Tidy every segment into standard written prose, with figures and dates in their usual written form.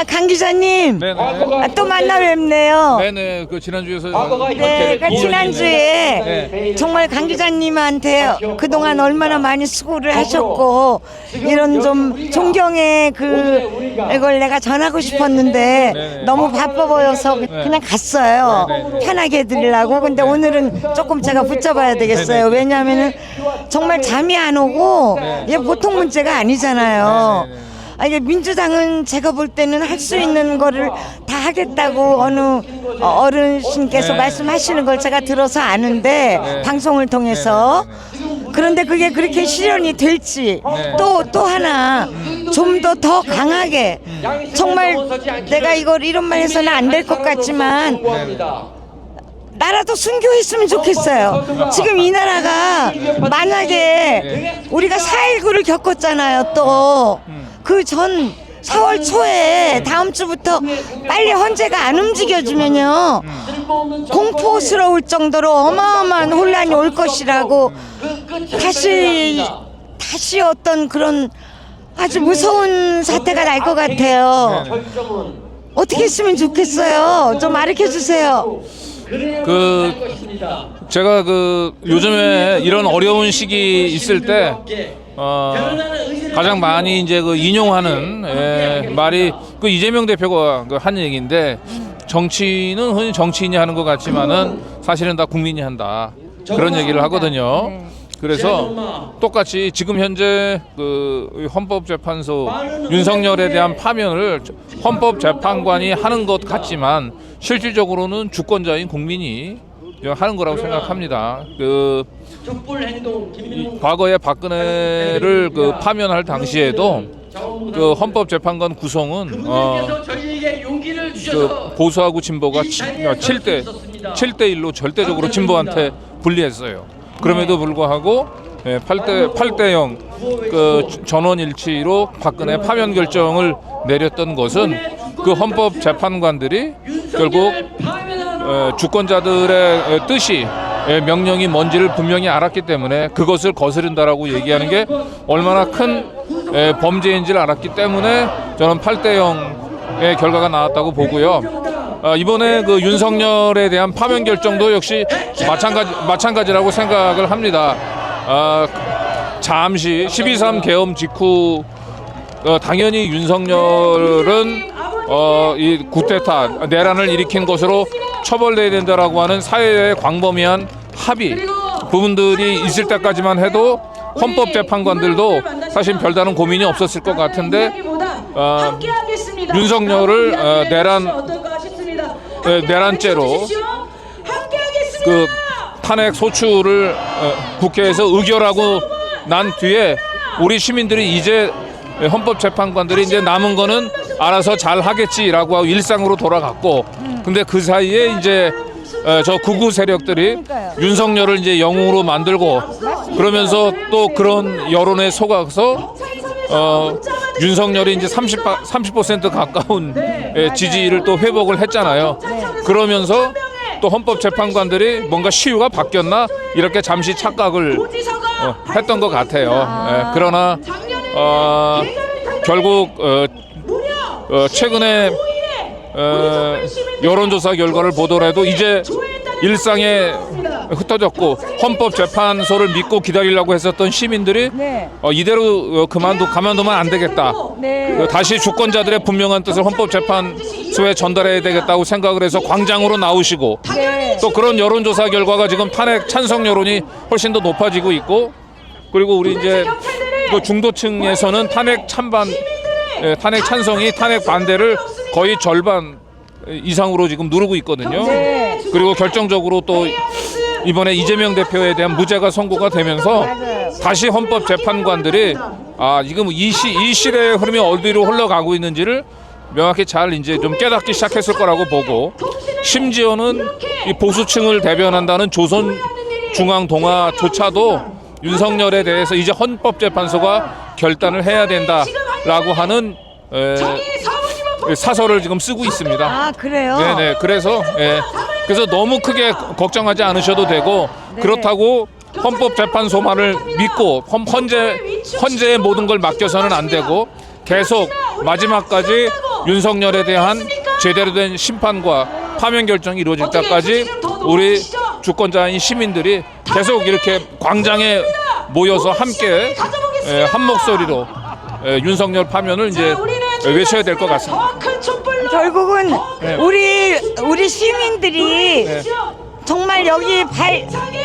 강 기자님. 네네. 또 만나 뵙네요. 네네. 그 지난주에서 네, 그 지난주에 네. 정말 강 기자님한테 그동안 얼마나 많이 수고를 하셨고 이런 좀 존경의 이걸 내가 전하고 싶었는데 네네. 너무 바빠 보여서 그냥 갔어요. 네네. 편하게 해드리려고. 근데 오늘은 조금 제가 붙잡아야 되겠어요. 네네. 왜냐하면은 정말 잠이 안 오고 네. 이게 보통 문제가 아니잖아요. 네네. 이게 민주당은 제가 볼 때는 할 수 있는 거를 다 하겠다고 어느 어르신께서 네. 말씀하시는 걸 제가 들어서 아는데 네. 방송을 통해서 그런데 그게 그렇게 실현이 될지 네. 또 하나 좀 더 강하게 정말 내가 이런 말 해서는 안 될 것 같지만 나라도 순교했으면 좋겠어요. 지금 이 나라가 만약에 우리가 4.19를 겪었잖아요. 또 그 전 4월 초에 다음 주부터 빨리 헌재가 안 움직여주면요 공포스러울 정도로 어마어마한 혼란이 올 것이라고 다시 어떤 그런 아주 무서운 사태가 날 것 같아요. 어떻게 했으면 좋겠어요. 좀 가르쳐 주세요. 제가 요즘에 이런 어려운 시기 있을 때 가장 많이 이제 인용하는 말이 이재명 대표가 한 얘기인데, 정치는 흔히 정치인이 하는 것 같지만은 사실은 다 국민이 한다, 그런 얘기를 하거든요. 그래서 똑같이 지금 현재 헌법재판소 윤석열에 대한 파면을 헌법재판관이 하는 것 같지만 실질적으로는 주권자인 국민이 하는 거라고 생각합니다. 과거에 박근혜를 파면할 당시에도 헌법재판관 구성은 보수하고 진보가 7대1로 절대적으로 진보한테 불리했어요. 그럼에도 불구하고 8대0 전원일치로 박근혜 파면 결정을 내렸던 것은 헌법재판관들이 결국 주권자들의 뜻이 명령이 뭔지를 분명히 알았기 때문에 그것을 거스른다라고 얘기하는 게 얼마나 큰 범죄인지를 알았기 때문에 저는 8대0의 결과가 나왔다고 보고요. 이번에 윤석열에 대한 파면 결정도 역시 마찬가지라고 생각을 합니다. 잠시 12.3 계엄 직후 당연히 윤석열은 이 쿠데타 내란을 일으킨 것으로 처벌돼야 된다라고 하는 사회의 광범위한 합의 부분들이 있을 때까지만 해도 헌법재판관들도 사실 별다른 고민이 없었을 것 같은데 윤석열을 내란죄로 탄핵 소추를 국회에서 의결하고 난 뒤에 우리 시민들이 이제 헌법재판관들이 이제 남은 거는 알아서 잘 하겠지라고 하고 일상으로 돌아갔고, 근데 그 사이에 이제 저 극우 세력들이 윤석열을 이제 영웅으로 만들고 그러면서 또 그런 여론에 속아서 윤석열이 이제 30% 가까운 지지를 또 회복을 했잖아요. 그러면서 또 헌법재판관들이 뭔가 시유가 바뀌었나 이렇게 잠시 착각을 했던 것 같아요. 그러나 결국 최근에 여론조사 결과를 보더라도 이제 일상에 흩어졌고 헌법재판소를 믿고 기다리려고 했었던 시민들이 이대로 가만두면 안 되겠다. 다시 주권자들의 분명한 뜻을 헌법재판소에 전달해야 되겠다고 생각을 해서 광장으로 나오시고 또 그런 여론조사 결과가 지금 탄핵 찬성 여론이 훨씬 더 높아지고 있고, 그리고 우리 이제 중도층에서는 탄핵 찬성이 탄핵 반대를 거의 절반 이상으로 지금 누르고 있거든요. 그리고 결정적으로 또 이번에 이재명 대표에 대한 무죄가 선고가 되면서 다시 헌법재판관들이 지금 이 시대의 흐름이 어디로 흘러가고 있는지를 명확히 잘 이제 좀 깨닫기 시작했을 거라고 보고, 심지어는 이 보수층을 대변한다는 조선중앙동아조차도 윤석열에 대해서 이제 헌법재판소가 결단을 해야 된다라고 하는 사설을 지금 쓰고 있습니다. 그래요? 네네. 그래서 너무 크게 걱정하지 않으셔도 되고, 그렇다고 헌법재판소만을 믿고 헌재에 모든 걸 맡겨서는 안 되고 계속 마지막까지 윤석열에 대한 제대로 된 심판과 파면 결정이 이루어질 때까지 우리 주권자인 시민들이 계속 이렇게 광장에 모여서 함께 한 목소리로 윤석열 파면을 이제 외쳐야 될 것 같습니다. 결국은 우리 시민들이 정말 여기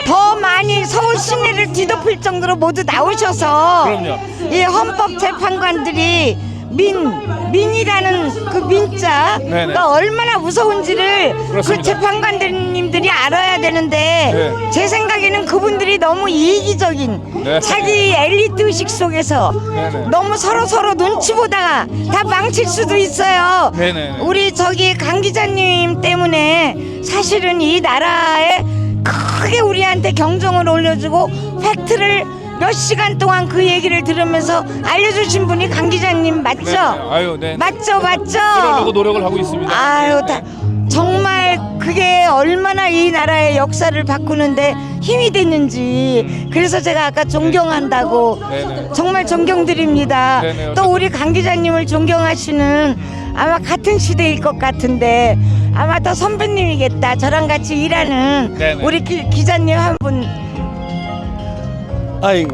더 많이 서울 시내를 뒤덮을 정도로 모두 나오셔서 그럼요. 이 헌법재판관들이 민이라는 그 민자가 얼마나 무서운지를 그렇습니다. 그 재판관님들이 알아야 되는데 네. 제 생각에는 그분들이 너무 이기적인 네. 자기 엘리트 의식 속에서 네네. 너무 서로 눈치 보다가 다 망칠 수도 있어요. 네네. 우리 저기 강 기자님 때문에 사실은 이 나라에 크게 우리한테 경종을 올려주고 팩트를 몇 시간 동안 그 얘기를 들으면서 알려주신 분이 강 기자님 맞죠? 네. 아유, 네. 맞죠? 그러려고 노력을 하고 있습니다. 아유, 정말 그게 얼마나 이 나라의 역사를 바꾸는데 힘이 됐는지 그래서 제가 아까 존경한다고 네네. 정말 존경드립니다. 네네. 또 우리 강 기자님을 존경하시는 아마 같은 시대일 것 같은데 아마 더 선배님이겠다. 저랑 같이 일하는 네네. 우리 기자님 한 분. 아니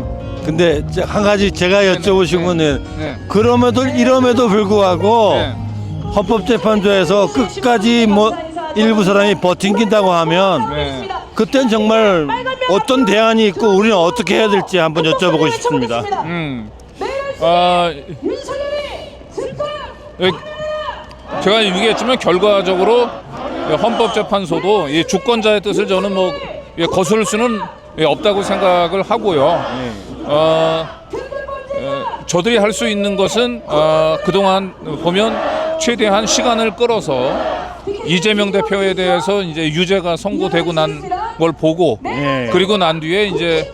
근데 한 가지 제가 여쭤보신 거는 네. 이럼에도 불구하고 네. 헌법재판소에서 끝까지 뭐 일부 사람이 버틴긴다고 하면 네. 그땐 정말 어떤 대안이 있고 우리는 어떻게 해야 될지 한번 여쭤보고 싶습니다. 제가 얘기했지만 결과적으로 헌법재판소도 이 주권자의 뜻을 저는 뭐 거스를 수는 없다고 생각을 하고요. 저들이 할 수 있는 것은 그동안 보면 최대한 시간을 끌어서 이재명 대표에 대해서 이제 유죄가 선고되고 난 걸 보고 그리고 난 뒤에 이제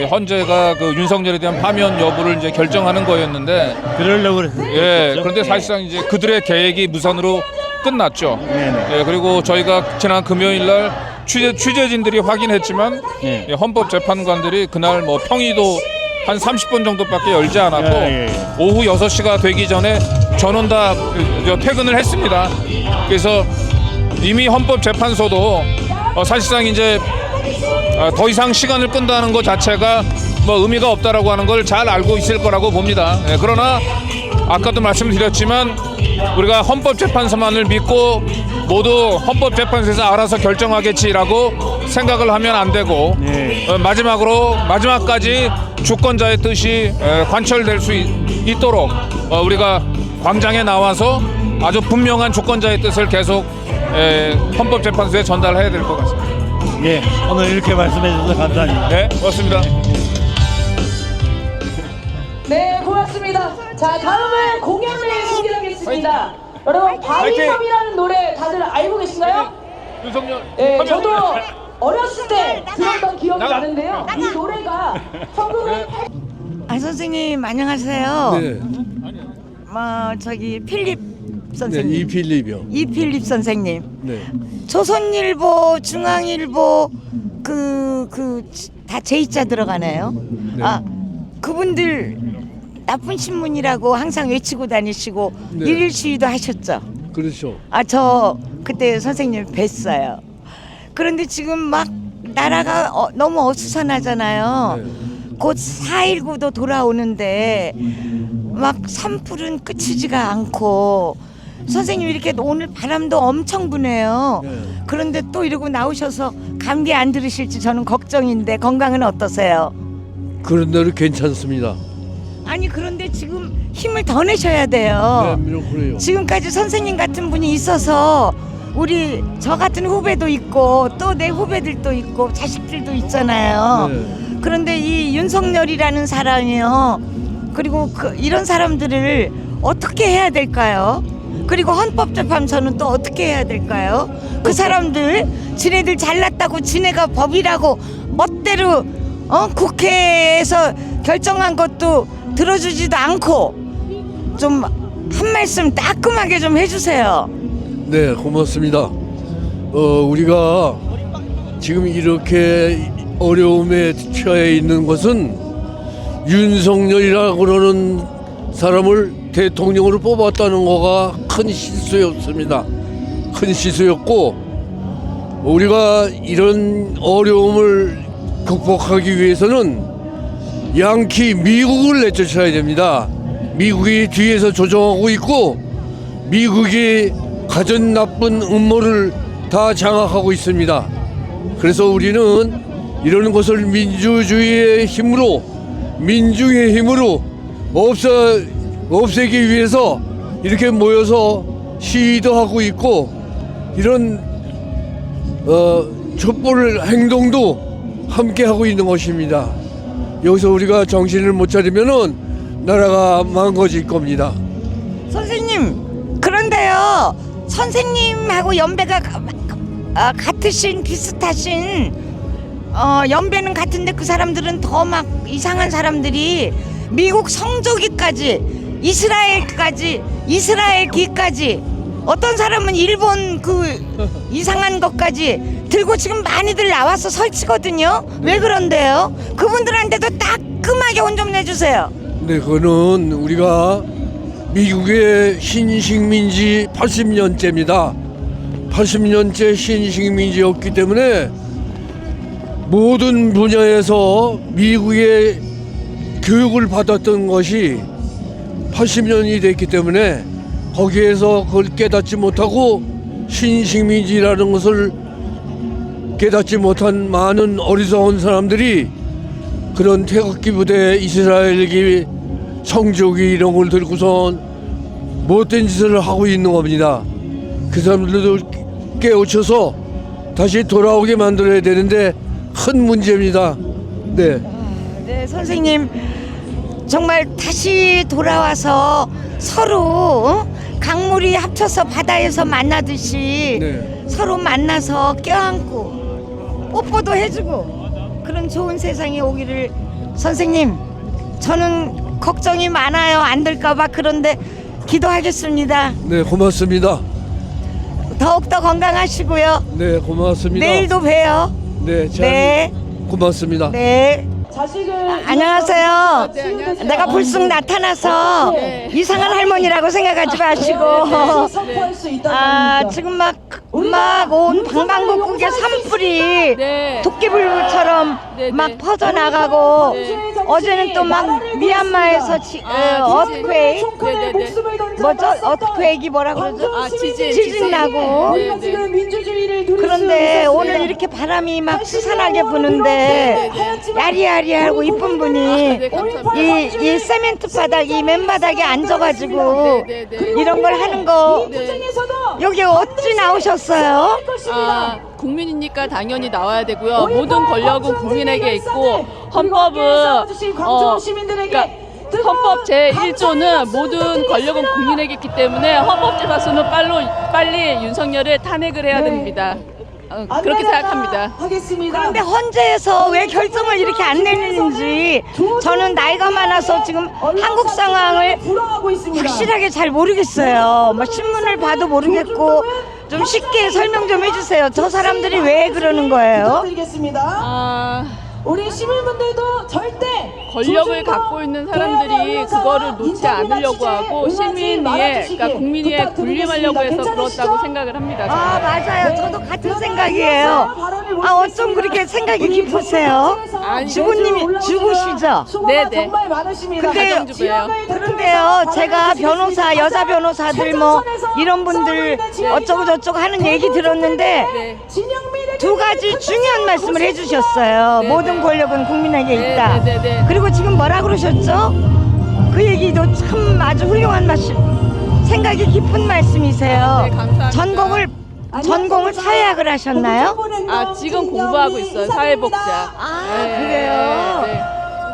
헌재가 그 윤석열에 대한 파면 여부를 이제 결정하는 거였는데 그러려고 그랬어요. 예, 그런데 사실상 이제 그들의 계획이 무산으로 끝났죠. 예, 그리고 저희가 지난 금요일 날 취재진들이 확인했지만 예, 헌법재판관들이 그날 뭐 평의도 한 30분 정도밖에 열지 않았고 오후 6시가 되기 전에 전원 다 퇴근을 했습니다. 그래서 이미 헌법재판소도 사실상 이제 더 이상 시간을 끈다는 것 자체가 뭐 의미가 없다라고 하는 걸 잘 알고 있을 거라고 봅니다. 예, 그러나 아까도 말씀드렸지만 우리가 헌법재판소만을 믿고 모두 헌법재판소에서 알아서 결정하겠지라고 생각을 하면 안 되고 마지막까지 주권자의 뜻이 관철될 수 있도록 우리가 광장에 나와서 아주 분명한 주권자의 뜻을 계속 헌법재판소에 전달해야 될 것 같습니다. 예, 오늘 이렇게 말씀해 주셔서 감사합니다. 네, 고맙습니다. 네, 고맙습니다. 자, 다음은 공연을 준비하겠습니다. 여러분, 바위섬이라는 노래 다들 알고 계신가요? 윤석열. 네, 저도 어렸을 때 들었던 기억이 나는데요. 이 노래가 1980... 선생님 안녕하세요. 네, 저기 필립 네, 선생님. 이필립이요. 이필립 선생님. 네, 조선일보, 중앙일보 다 제이자 들어가네요. 네. 그분들 나쁜 신문이라고 항상 외치고 다니시고 네. 일일 시위도 하셨죠. 그렇죠. 저 그때 선생님 뵀어요. 그런데 지금 막 나라가 너무 어수선하잖아요. 네. 곧 4.19도 돌아오는데 막 산불은 그치지가 않고 선생님 이렇게 오늘 바람도 엄청 부네요. 네. 그런데 또 이러고 나오셔서 감기 안 들으실지 저는 걱정인데 건강은 어떠세요? 그런 대로 괜찮습니다. 아니 그런데 지금 힘을 더 내셔야 돼요. 네, 그래요. 지금까지 선생님 같은 분이 있어서 우리 저 같은 후배도 있고 또 내 후배들도 있고 자식들도 있잖아요. 네. 그런데 이 윤석열이라는 사람이요. 그리고 이런 사람들을 어떻게 해야 될까요? 그리고 헌법재판소는 또 어떻게 해야 될까요? 그 사람들 지네들 잘났다고 지네가 법이라고 멋대로 국회에서 결정한 것도 들어주지도 않고 좀 한 말씀 따끔하게 좀 해주세요. 네, 고맙습니다. 우리가 지금 이렇게 어려움에 처해 있는 것은 윤석열이라고 그러는 사람을 대통령으로 뽑았다는 거가 큰 실수였습니다. 큰 실수였고 우리가 이런 어려움을 극복하기 위해서는 양키 미국을 내쫓아야 됩니다. 미국이 뒤에서 조종하고 있고 미국이 가전 나쁜 음모를 다 장악하고 있습니다. 그래서 우리는 이런 것을 민주주의의 힘으로 민중의 힘으로 없애기 위해서 이렇게 모여서 시위도 하고 있고 이런 촛불 행동도 함께 하고 있는 것입니다. 여기서 우리가 정신을 못 차리면은 나라가 망가질 겁니다. 선생님, 그런데요, 선생님하고 연배가 같으신 비슷하신 연배는 같은데 그 사람들은 더 막 이상한 사람들이 미국 성조기까지 이스라엘기까지 어떤 사람은 일본 그 이상한 것까지 들고 지금 많이들 나와서 설치거든요. 왜 그런데요? 그분들한테도 따끔하게 혼 좀 내주세요. 네, 그거는 우리가 미국의 신식민지 80년째입니다. 80년째 신식민지였기 때문에 모든 분야에서 미국의 교육을 받았던 것이 80년이 됐기 때문에 거기에서 그걸 깨닫지 못하고 신식민지라는 것을 깨닫지 못한 많은 어리석은 사람들이 그런 태극기 부대, 이스라엘기, 성조기 이런 걸 들고선 못된 짓을 하고 있는 겁니다. 그 사람들도 깨우쳐서 다시 돌아오게 만들어야 되는데 큰 문제입니다. 네. 네, 선생님 정말 다시 돌아와서 서로 강물이 합쳐서 바다에서 만나듯이 네. 서로 만나서 껴안고 뽀뽀도 해주고 그런 좋은 세상이 오기를 선생님 저는 걱정이 많아요. 안 될까봐. 그런데 기도하겠습니다. 네, 고맙습니다. 더욱더 건강하시고요. 네, 고맙습니다. 내일도 봬요. 네, 잘 네. 고맙습니다. 네. 자식을 안녕하세요. 네, 안녕하세요. 내가 불쑥 나타나서 네. 이상한 할머니라고 생각하지 마시고 선포할 수 있단 아 말입니다. 지금 막 온 방방곡곡에 산불이 네. 도끼불처럼 네, 막 네. 퍼져나가고 네. 어제는 또 막 미얀마에서 어트퀘이 뭐죠? 어트퀘이기 뭐라 그러죠? 지진 나고 네, 네. 민주주의를 그런데 오늘 이렇게 바람이 막 수산하게 부는데 야리야리하고 이쁜 분이 네, 감사합니다. 이 세멘트 바닥 이 맨바닥에 앉아가지고 네, 네, 네. 이런 걸 하는 거 여기 어찌 나오셨어요? 아, 국민이니까 당연히 나와야 되고요. 모든 권력은 국민에게 있고 헌법은 그러니까 헌법 제1조는 모든 권력은 국민에게 있기 때문에 헌법재판소는 빨리 윤석열을 탄핵을 해야 됩니다. 그렇게 생각합니다. 그런데 헌재에서 왜 결정을 이렇게 안 내리는지 저는 나이가 많아서 지금 한국 상황을 확실하게 잘 모르겠어요. 뭐 신문을 봐도 모르겠고 좀 쉽게 설명 좀 해주세요. 저 사람들이 왜 그러는 거예요? 아, 우리 시민분들도 절대 권력을 갖고 있는 사람들이 그거를 놓지 않으려고 하고 그러니까 국민이 군림하려고 해서 그렇다고 생각을 합니다. 아 맞아요. 저도 같은 생각이에요. 아 어쩜 그렇게 생각이 깊으세요? 주부님이 주부시죠? 네네. 정말 많으십니다. 근데 가정주부예요. 그런데요, 제가 변호사, 여자 변호사들 뭐 이런 분들 어쩌고 저쩌고 하는 얘기 들었는데 네. 두 가지 중요한 말씀을 해주셨어요. 네, 모든 네. 권력은 국민에게 네, 있다. 네, 네, 네. 그리고 지금 뭐라 그러셨죠? 그 얘기도 참 아주 훌륭한 말씀, 생각이 깊은 말씀이세요. 네, 감사합니다. 전공을 사회학을 하셨나요? 아, 지금 공부하고 있어요. 사회복지학. 아 네, 그래요? 네.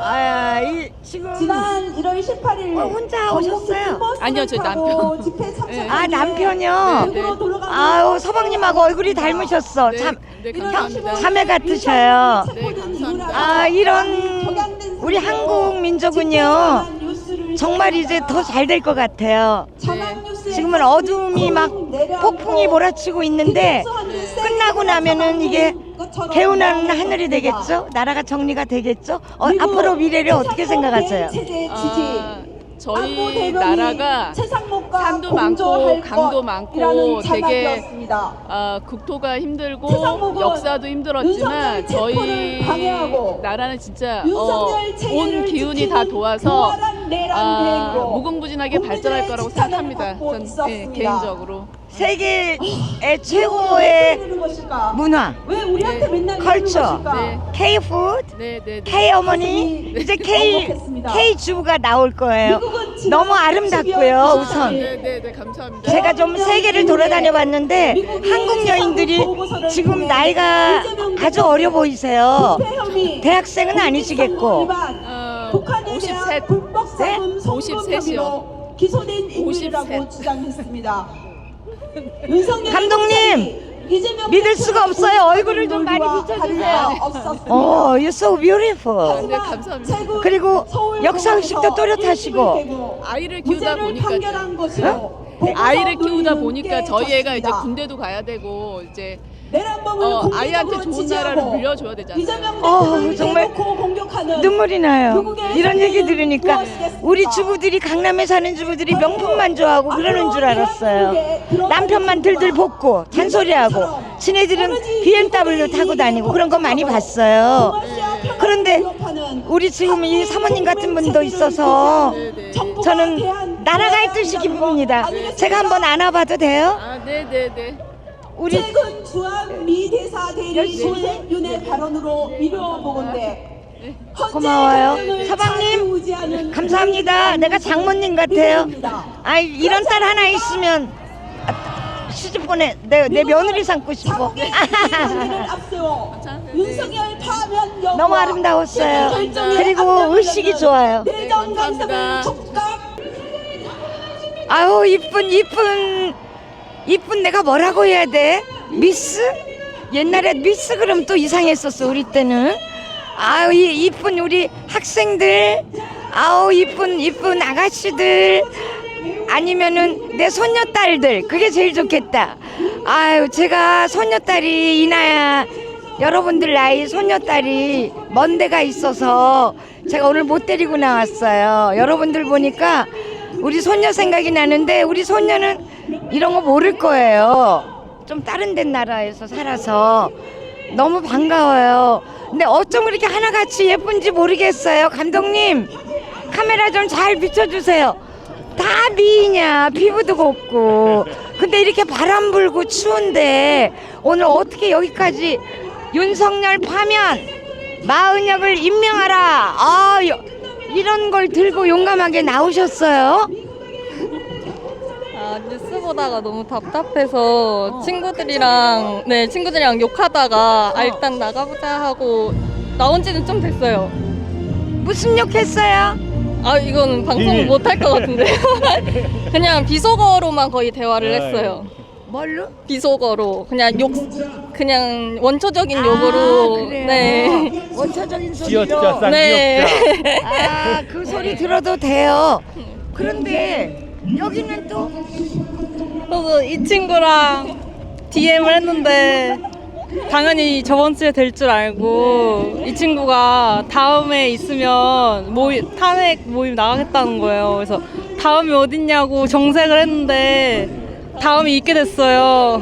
아, 지금 지난 1월 18일 혼자 오셨어요? 아니요, 저희 남편. 집회 참석. 아 남편이요? 네, 네. 아유 서방님하고 얼굴이 닮으셨어. 네, 네, 형, 감사합니다. 자매 같으셔요. 네, 감사합니다. 아 이런 우리 한국 민족은요 정말 이제 더 잘 될 것 같아요. 지금은 어둠이 막 폭풍이 몰아치고 있는데 끝나고 나면은 이게 개운한 하늘이 되겠죠? 나라가 정리가 되겠죠? 앞으로 미래를 어떻게 생각하세요? 아, 저희 나라가 산도 많고 강도 많고 되게 국토가 힘들고 역사도 힘들었지만 저희 나라는 진짜 온 기운이 다 도와서 무궁무진하게 발전할 거라고 생각합니다. 전 개인적으로. 세계의 최고의 문화, 컬처, 네. K-푸드, 네, 네, 네. K-어머니, 이제 K-주부가 나올 거예요. 너무 아름답고요, 우선. 네, 네, 네, 감사합니다. 제가 좀 세계를 돌아다녀 봤는데 한국 여인들이 지금 나이가 아주 어려 보이세요. 대학생은 아니시겠고. 53. 네? 53이요. 기소된 인물이라고 주장했습니다. 감독님, 믿을 수가 없어요. 얼굴을 좀 많이 비춰주세요. You're so beautiful. 네, 감사합니다. 그리고 역사의식도 또렷하시고. 아이를 키우다 보니까 저희 애가 이제 군대도 가야 되고 이제 아이한테 좋은 나라를 물려줘야 되잖아요. 정말 눈물이 나요. 이런 얘기 들으니까 우리 주부들이 강남에 사는 주부들이 명품만 좋아하고 그러는 줄 알았어요. 남편만 들들 볶고 잔소리하고 지네들은 BMW 타고 다니고 그런 거 많이 봤어요. 그런데 우리 지금 이 사모님 같은 분도 있어서 저는 나라갈 듯이 기쁩니다. 제가 한번 안아봐도 돼요? 네네네. 우리 최근 주한 미 대사 대리 손윤의 발언으로 미뤄보건대 고마워요. 서방님 감사합니다. 내가 장모님 같아요. 이런 딸 하나 있으면 시집 보내. 내 며느리 삼고 싶어. 너무 아름다웠어요. 그리고 의식이 좋아요. 감사합니다. 아유 이쁜 내가 뭐라고 해야 돼? 미스? 옛날에 미스 그럼 또 이상했었어 우리 때는. 아유 이쁜 우리 학생들, 아우 이쁜 아가씨들, 아니면은 내 손녀딸들, 그게 제일 좋겠다. 아유 제가 손녀딸이 이나야 여러분들 나이 손녀딸이 먼 데가 있어서 제가 오늘 못 데리고 나왔어요. 여러분들 보니까 우리 손녀 생각이 나는데 우리 손녀는 이런 거 모를 거예요. 좀 다른 데 나라에서 살아서 너무 반가워요. 근데 어쩜 이렇게 하나같이 예쁜지 모르겠어요. 감독님 카메라 좀 잘 비춰주세요. 다 미이냐, 피부도 곱고. 근데 이렇게 바람 불고 추운데 오늘 어떻게 여기까지 윤석열 파면 마은혁을 임명하라, 이런 걸 들고 용감하게 나오셨어요? 뉴스 보다가 너무 답답해서 친구들이랑 욕하다가 일단 나가보자 하고 나온 지는 좀 됐어요. 무슨 욕했어요? 이거는 방송을 못 할 것 같은데요. 그냥 비속어로만 거의 대화를 했어요. 뭘로? 비속어로 그냥 원초적인 욕으로. 그래요? 네. 원초적인 소리로. 지었자 쌍 네. 지었자. 그 소리 들어도 돼요. 그런데 여기는 또 그래서 이 친구랑 DM을 했는데 당연히 저번 주에 될 줄 알고 이 친구가 다음에 있으면 탄핵 모임 나가겠다는 거예요. 그래서 다음이 어딨냐고 정색을 했는데 다음이 있게 됐어요.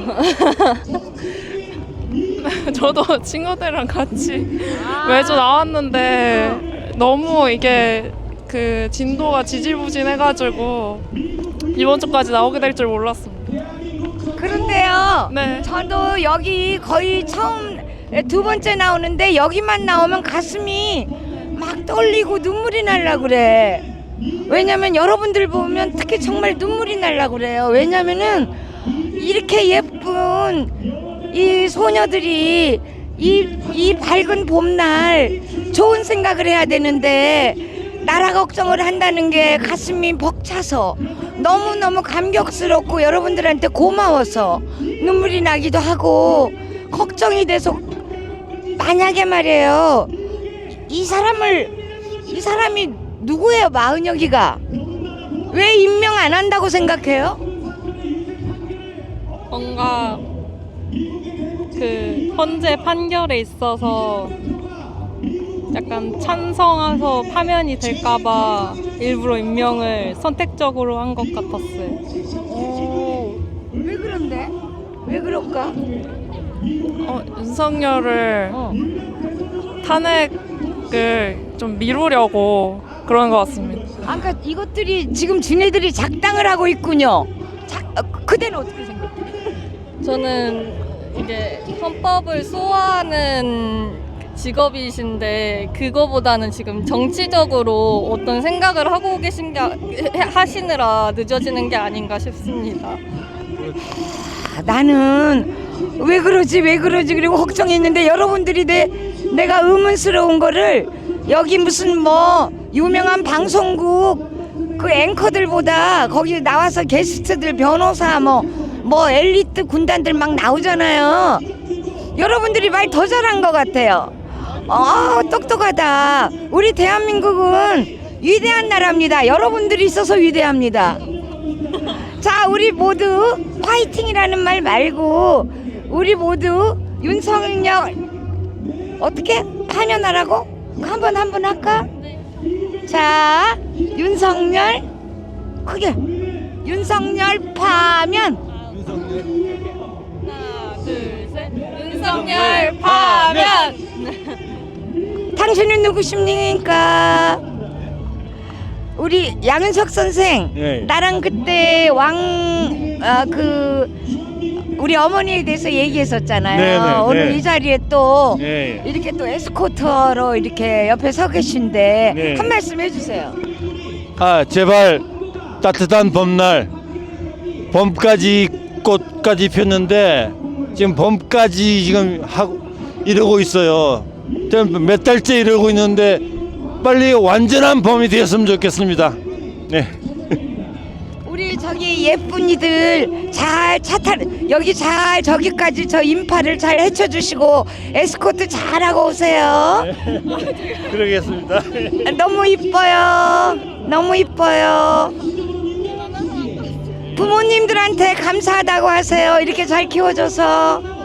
저도 친구들이랑 같이 매주 나왔는데 너무 이게 그 진도가 지지부진해가지고 이번 주까지 나오게 될 줄 몰랐습니다. 그런데요. 네. 저도 여기 거의 처음 두 번째 나오는데 여기만 나오면 가슴이 막 떨리고 눈물이 날라 그래. 왜냐면 여러분들 보면 특히 정말 눈물이 날라 그래요. 왜냐면은 이렇게 예쁜 이 소녀들이 이 밝은 봄날 좋은 생각을 해야 되는데 나라 걱정을 한다는 게 가슴이 벅차서 너무너무 감격스럽고 여러분들한테 고마워서 눈물이 나기도 하고 걱정이 돼서, 만약에 말이에요 이 사람이 누구예요? 마은혁이가 왜 임명 안 한다고 생각해요? 뭔가 그 헌재 판결에 있어서 약간 찬성해서 파면이 될까봐 일부러 임명을 선택적으로 한 것 같았어요. 왜 그런데? 왜 그럴까? 윤석열을 탄핵을 좀 미루려고 그런 것 같습니다. 아까 이것들이 지금 지네들이 작당을 하고 있군요. 그대는 어떻게 생각해? 저는 이게 헌법을 소화하는 직업이신데 그거보다는 지금 정치적으로 어떤 생각을 하고 계신 게 하시느라 늦어지는 게 아닌가 싶습니다. 나는 왜 그러지 그리고 걱정했는데 여러분들이 내가 의문스러운 거를 여기 무슨 뭐 유명한 방송국 그 앵커들보다 거기 나와서 게스트들 변호사 뭐 엘리트 군단들 막 나오잖아요. 여러분들이 말 더 잘한 것 같아요. 똑똑하다. 우리 대한민국은 위대한 나라입니다. 여러분들이 있어서 위대합니다. 자, 우리 모두 화이팅이라는 말 말고 우리 모두 윤석열 어떻게 파면하라고? 한번 할까? 자, 윤석열 크게 윤석열 파면. 하나, 둘, 셋. 윤석열 파면. 당신은 누구십니까? 우리 양윤석 선생, 예. 나랑 그때 우리 어머니에 대해서 얘기했었잖아요. 네, 오늘 네. 이 자리에 또 예. 이렇게 또 에스코트로 이렇게 옆에 서 계신데 네. 한 말씀 해주세요. 제발 따뜻한 봄날, 봄까지 꽃까지 폈는데 지금 봄까지 지금 이러고 있어요. 지금 몇 달째 이러고 있는데 빨리 완전한 봄이 되었으면 좋겠습니다. 네. 우리 저기 예쁜이들 잘 여기 잘 저기까지 저 인파를 잘 헤쳐주시고 에스코트 잘하고 오세요. 그러겠습니다. 너무 이뻐요. 너무 이뻐요. 부모님들한테 감사하다고 하세요. 이렇게 잘 키워줘서.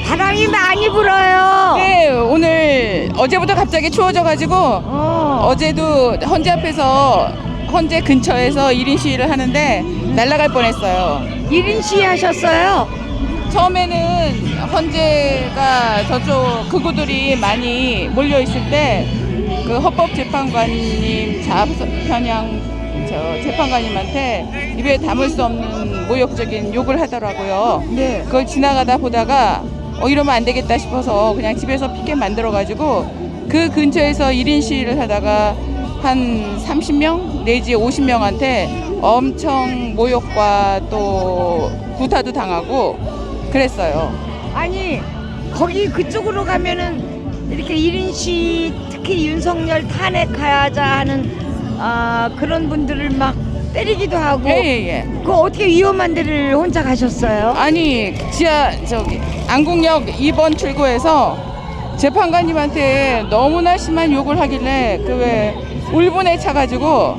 바람이 많이 불어요. 네, 오늘 어제부터 갑자기 추워져가지고 어제도 헌재 앞에서 헌재 근처에서 1인 시위를 하는데 날아갈 뻔했어요. 1인 시위 하셨어요? 처음에는 헌재가 저쪽 극우들이 많이 몰려 있을 때 그 헌법재판관님 좌편향 재판관님한테 입에 담을 수 없는 모욕적인 욕을 하더라고요. 네. 그걸 지나가다 보다가 이러면 안 되겠다 싶어서 그냥 집에서 피켓 만들어가지고 그 근처에서 1인 시위를 하다가 한 30명 내지 50명한테 엄청 모욕과 또 구타도 당하고 그랬어요. 아니 거기 그쪽으로 가면은 이렇게 1인 시위 특히 윤석열 탄핵하자 하는 그런 분들을 막 때리기도 하고. 예. 그 어떻게 위험한 데를 혼자 가셨어요? 아니 안국역 2번 출구에서 재판관님한테 너무나 심한 욕을 하길래 그 왜 울분에 차가지고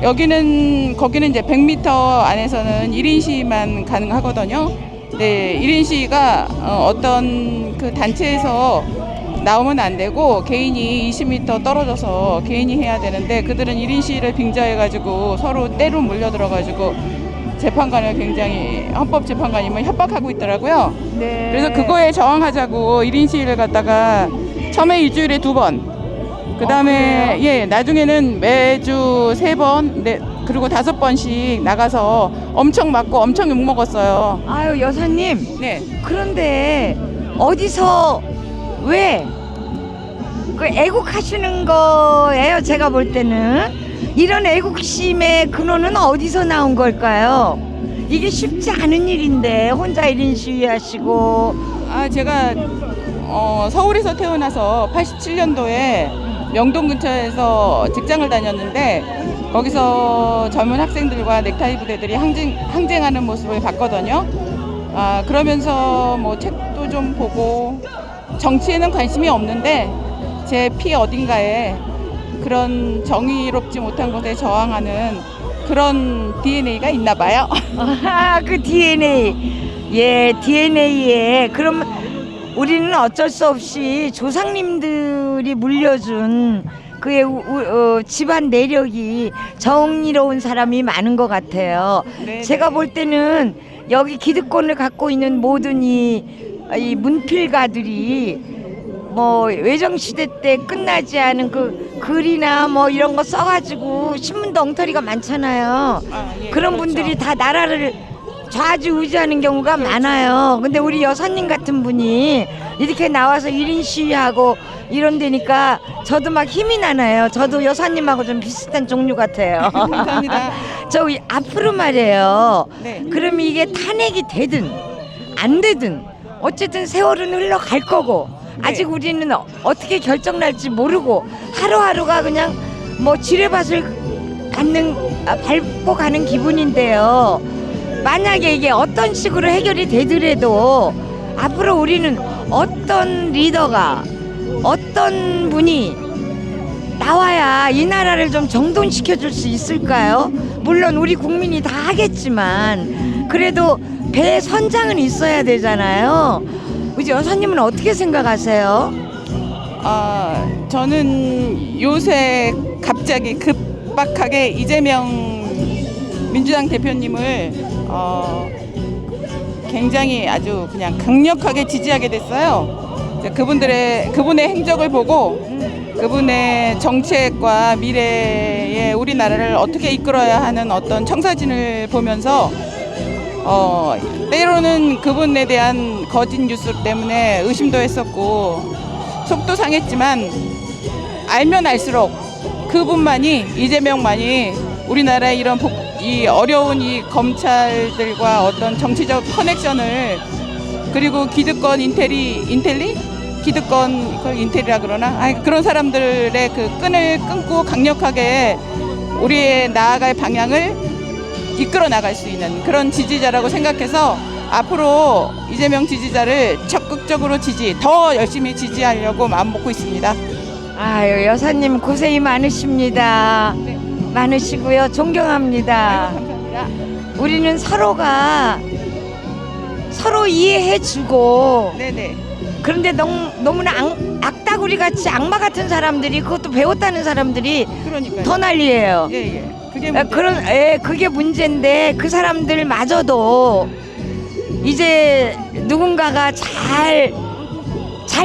거기는 이제 100m 안에서는 1인 시위만 가능하거든요. 네, 1인 시위가 어떤 그 단체에서 나오면 안 되고 개인이 20m 떨어져서 개인이 해야 되는데 그들은 1인 시위를 빙자해가지고 서로 때로 몰려들어가지고 재판관을 굉장히 헌법재판관님을 협박하고 있더라고요. 네. 그래서 그거에 저항하자고 1인 시위를 갔다가 처음에 일주일에 2번, 그 다음에 나중에는 매주 3번, 그리고 5번씩 나가서 엄청 맞고 엄청 욕 먹었어요. 아유 여사님. 네. 그런데 어디서 왜 그 애국하시는 거예요? 제가 볼 때는 이런 애국심의 근원은 어디서 나온 걸까요? 이게 쉽지 않은 일인데 혼자 1인 시위하시고. 제가 서울에서 태어나서 87년도에 명동 근처에서 직장을 다녔는데 거기서 젊은 학생들과 넥타이 부대들이 항쟁하는 모습을 봤거든요. 그러면서 뭐 책도 좀 보고 정치에는 관심이 없는데 제 피 어딘가에 그런 정의롭지 못한 것에 저항하는 그런 DNA가 있나 봐요. 그 DNA. 예, DNA에 그럼 우리는 어쩔 수 없이 조상님들이 물려준 그의 집안 내력이 정의로운 사람이 많은 것 같아요. 네, 제가 네. 볼 때는 여기 기득권을 갖고 있는 모든 이 문필가들이 뭐 외정시대 때 끝나지 않은 그 글이나 뭐 이런 거 써가지고 신문도 엉터리가 많잖아요. 예, 그런 그렇죠. 분들이 다 나라를 좌지우지하는 경우가 많아요. 근데 우리 여사님 같은 분이 이렇게 나와서 1인 시위하고 이런 데니까 저도 막 힘이 나나요. 저도 여사님하고 좀 비슷한 종류 같아요. 감사합니다. 저 앞으로 말이에요. 네. 그럼 이게 탄핵이 되든 안 되든 어쨌든 세월은 흘러갈 거고 아직 우리는 어떻게 결정 날지 모르고 하루하루가 그냥 뭐 지뢰밭을 밟고 가는 기분인데요. 만약에 이게 어떤 식으로 해결이 되더라도 앞으로 우리는 어떤 리더가 어떤 분이 나와야 이 나라를 좀 정돈시켜 줄 수 있을까요? 물론 우리 국민이 다 하겠지만 그래도 배 선장은 있어야 되잖아요. 우리 여사님은 어떻게 생각하세요? 저는 요새 갑자기 급박하게 이재명 민주당 대표님을 굉장히 아주 그냥 강력하게 지지하게 됐어요. 그분의 행적을 보고 그분의 정책과 미래의 우리나라를 어떻게 이끌어야 하는 어떤 청사진을 보면서 때로는 그분에 대한 거짓 뉴스 때문에 의심도 했었고 속도 상했지만 알면 알수록 그분만이 이재명만이 우리나라의 이런 이 어려운 이 검찰들과 어떤 정치적 커넥션을 그리고 기득권 기득권 이걸 인텔이라 그러나 그런 사람들의 그 끈을 끊고 강력하게 우리의 나아갈 방향을 이끌어 나갈 수 있는 그런 지지자라고 생각해서 앞으로 이재명 지지자를 적극적으로 더 열심히 지지하려고 마음 먹고 있습니다. 아유 여사님 고생이 많으십니다. 네. 많으시고요. 존경합니다. 감사합니다. 우리는 서로가 서로 이해해주고 네네. 그런데 너무나 악다구리 같이 악마 같은 사람들이 그것도 배웠다는 사람들이 그러니까요. 더 난리예요. 예. 그게 문제. 그게 문제인데 그 사람들마저도 이제 누군가가 잘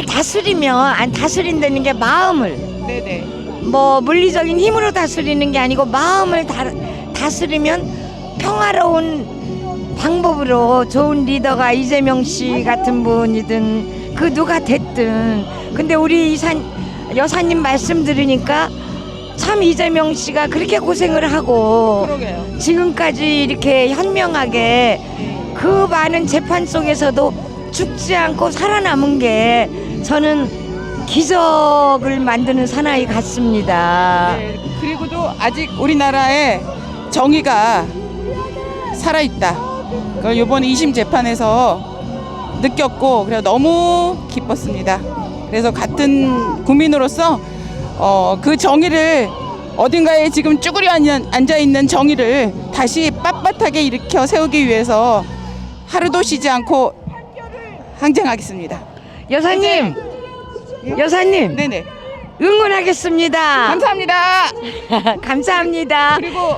다스리면 다스린다는 게 마음을 네네. 뭐 물리적인 힘으로 다스리는 게 아니고 마음을 다스리면 평화로운 방법으로 좋은 리더가 이재명 씨 같은 분이든 그 누가 됐든 근데 우리 여사님 말씀 들으니까 참 이재명 씨가 그렇게 고생을 하고 그러게요. 지금까지 이렇게 현명하게 그 많은 재판 속에서도 죽지 않고 살아남은 게 저는 기적을 만드는 사나이 같습니다. 네, 그리고도 아직 우리나라에 정의가 살아있다. 그걸 이번 2심 재판에서 느꼈고 그래서 너무 기뻤습니다. 그래서 같은 국민으로서 그 정의를 어딘가에 지금 쭈그려 앉아있는 정의를 다시 빳빳하게 일으켜 세우기 위해서 하루도 쉬지 않고 항쟁하겠습니다. 여사님 네네. 응원하겠습니다. 감사합니다. 감사합니다. 그리고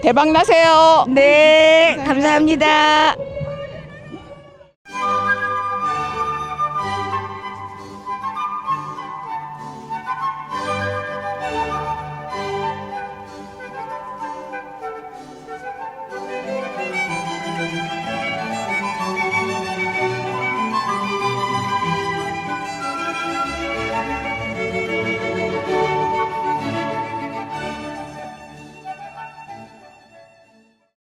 대박 나세요. 네, 감사합니다.